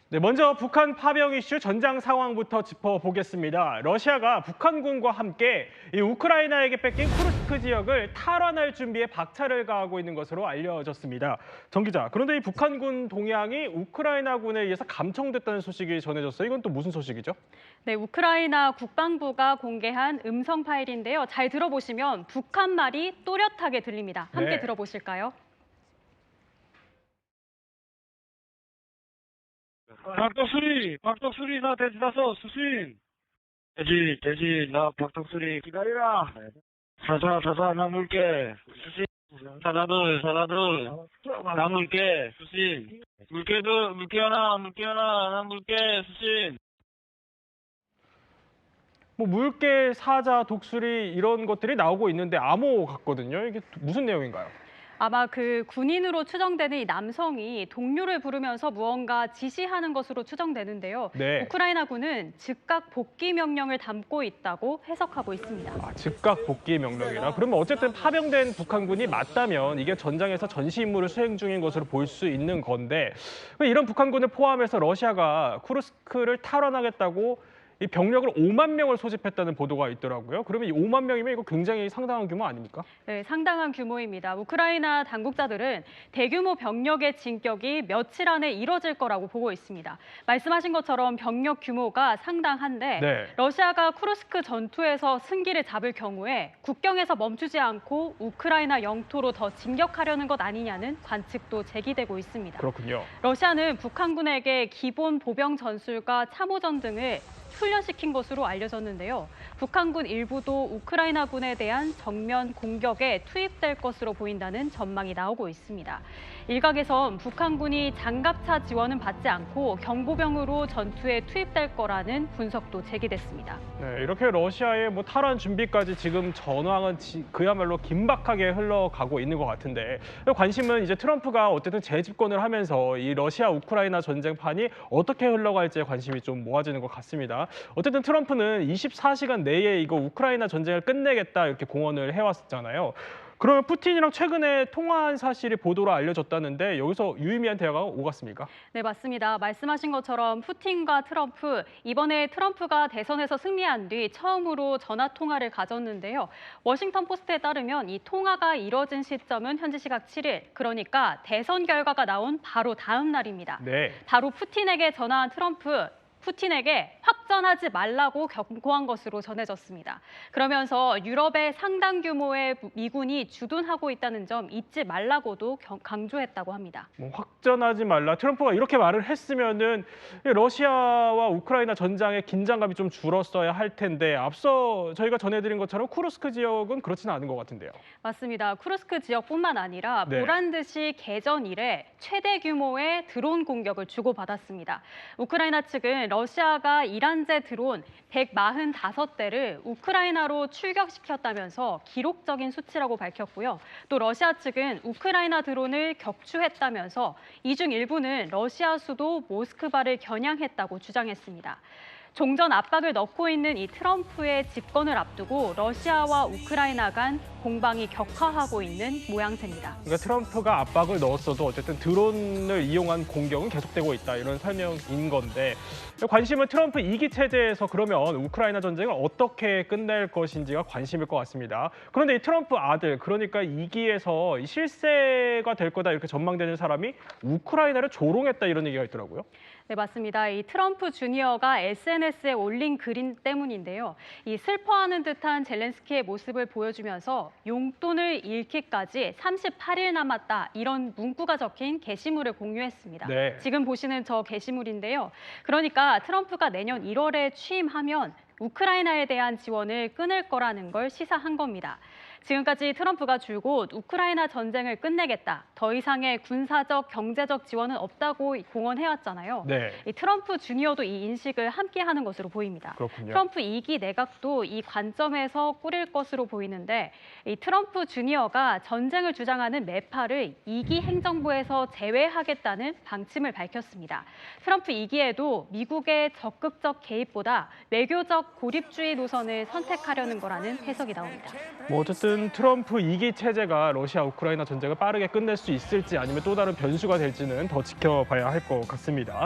네, 먼저 북한 파병 이슈 전장 상황부터 짚어보겠습니다. 러시아가 북한군과 함께 이 우크라이나에게 뺏긴 쿠르스크 지역을 탈환할 준비에 박차를 가하고 있는 것으로 알려졌습니다. 정 기자, 그런데 이 북한군 동향이 우크라이나군에 의해서 감청됐다는 소식이 전해졌어요. 이건 또 무슨 소식이죠? 네, 우크라이나 국방부가 공개한 음성 파일인데요. 잘 들어보시면 북한 말이 또렷하게 들립니다. 함께 네. 들어보실까요? 박덕수리, 나 돼지 샀어, 수신. 돼지, 나 박덕수리 기다리라. 사자, 나 물게. 수신. 사자들, 나 물게, 수신. 물게 하나, 나 물게, 수신. 뭐 물개, 사자, 독수리 이런 것들이 나오고 있는데 암호 같거든요. 이게 무슨 내용인가요? 아마 그 군인으로 추정되는 이 남성이 동료를 부르면서 무언가 지시하는 것으로 추정되는데요. 네. 우크라이나군은 즉각 복귀 명령을 담고 있다고 해석하고 있습니다. 즉각 복귀 명령이라. 그러면 어쨌든 파병된 북한군이 맞다면 이게 전장에서 전시 임무를 수행 중인 것으로 볼 수 있는 건데 이런 북한군을 포함해서 러시아가 쿠르스크를 탈환하겠다고 이 병력을 5만 명을 소집했다는 보도가 있더라고요. 그러면 이 5만 명이면 이거 굉장히 상당한 규모 아닙니까? 네, 상당한 규모입니다. 우크라이나 당국자들은 대규모 병력의 진격이 며칠 안에 이뤄질 거라고 보고 있습니다. 말씀하신 것처럼 병력 규모가 상당한데 네. 러시아가 쿠르스크 전투에서 승기를 잡을 경우에 국경에서 멈추지 않고 우크라이나 영토로 더 진격하려는 것 아니냐는 관측도 제기되고 있습니다. 그렇군요. 러시아는 북한군에게 기본 보병 전술과 참호전 등을 훈련시킨 것으로 알려졌는데요. 북한군 일부도 우크라이나군에 대한 정면 공격에 투입될 것으로 보인다는 전망이 나오고 있습니다. 일각에선 북한군이 장갑차 지원은 받지 않고 경보병으로 전투에 투입될 거라는 분석도 제기됐습니다. 네, 이렇게 러시아의 뭐 탈환 준비까지 지금 전황은 그야말로 긴박하게 흘러가고 있는 것 같은데 관심은 이제 트럼프가 어쨌든 재집권을 하면서 이 러시아 우크라이나 전쟁판이 어떻게 흘러갈지에 관심이 좀 모아지는 것 같습니다. 어쨌든 트럼프는 24시간 내에 이거 우크라이나 전쟁을 끝내겠다 이렇게 공언을 해왔잖아요. 그러면 푸틴이랑 최근에 통화한 사실이 보도로 알려졌다는데 여기서 유의미한 대화가 오갔습니까? 네, 맞습니다. 말씀하신 것처럼 푸틴과 트럼프, 이번에 트럼프가 대선에서 승리한 뒤 처음으로 전화 통화를 가졌는데요. 워싱턴 포스트에 따르면 이 통화가 이뤄진 시점은 현지 시각 7일, 그러니까 대선 결과가 나온 바로 다음 날입니다. 네. 바로 푸틴에게 전화한 트럼프, 푸틴에게 확전하지 말라고 경고한 것으로 전해졌습니다. 그러면서 유럽의 상당 규모의 미군이 주둔하고 있다는 점 잊지 말라고도 강조했다고 합니다. 뭐 확전하지 말라. 트럼프가 이렇게 말을 했으면은 러시아와 우크라이나 전장의 긴장감이 좀 줄었어야 할 텐데 앞서 저희가 전해드린 것처럼 쿠르스크 지역은 그렇지는 않은 것 같은데요. 맞습니다. 쿠르스크 지역뿐만 아니라 네. 보란 듯이 개전 이래 최대 규모의 드론 공격을 주고받았습니다. 우크라이나 측은 러시아가 이란제 드론 145대를 우크라이나로 출격시켰다면서 기록적인 수치라고 밝혔고요. 또 러시아 측은 우크라이나 드론을 격추했다면서 이 중 일부는 러시아 수도 모스크바를 겨냥했다고 주장했습니다. 종전 압박을 넣고 있는 이 트럼프의 집권을 앞두고 러시아와 우크라이나 간 공방이 격화하고 있는 모양새입니다. 그러니까 트럼프가 압박을 넣었어도 어쨌든 드론을 이용한 공격은 계속되고 있다 이런 설명인 건데 관심은 트럼프 2기 체제에서 그러면 우크라이나 전쟁을 어떻게 끝낼 것인지가 관심일 것 같습니다. 그런데 이 트럼프 아들 그러니까 2기에서 실세가 될 거다 이렇게 전망되는 사람이 우크라이나를 조롱했다 이런 얘기가 있더라고요. 네, 맞습니다. 이 트럼프 주니어가 SNS에 올린 글 때문인데요. 이 슬퍼하는 듯한 젤렌스키의 모습을 보여주면서 용돈을 잃기까지 38일 남았다 이런 문구가 적힌 게시물을 공유했습니다. 네. 지금 보시는 저 게시물인데요. 그러니까 트럼프가 내년 1월에 취임하면 우크라이나에 대한 지원을 끊을 거라는 걸 시사한 겁니다. 지금까지 트럼프가 줄곧 우크라이나 전쟁을 끝내겠다. 더 이상의 군사적, 경제적 지원은 없다고 공언해왔잖아요. 네. 이 트럼프 주니어도 이 인식을 함께하는 것으로 보입니다. 그렇군요. 트럼프 2기 내각도 이 관점에서 꾸릴 것으로 보이는데 이 트럼프 주니어가 전쟁을 주장하는 매파를 2기 행정부에서 제외하겠다는 방침을 밝혔습니다. 트럼프 2기에도 미국의 적극적 개입보다 외교적 고립주의 노선을 선택하려는 거라는 해석이 나옵니다. 뭐 어쨌든 트럼프 2기 체제가 러시아 우크라이나 전쟁을 빠르게 끝낼 수 있을지 아니면 또 다른 변수가 될지는 더 지켜봐야 할 것 같습니다.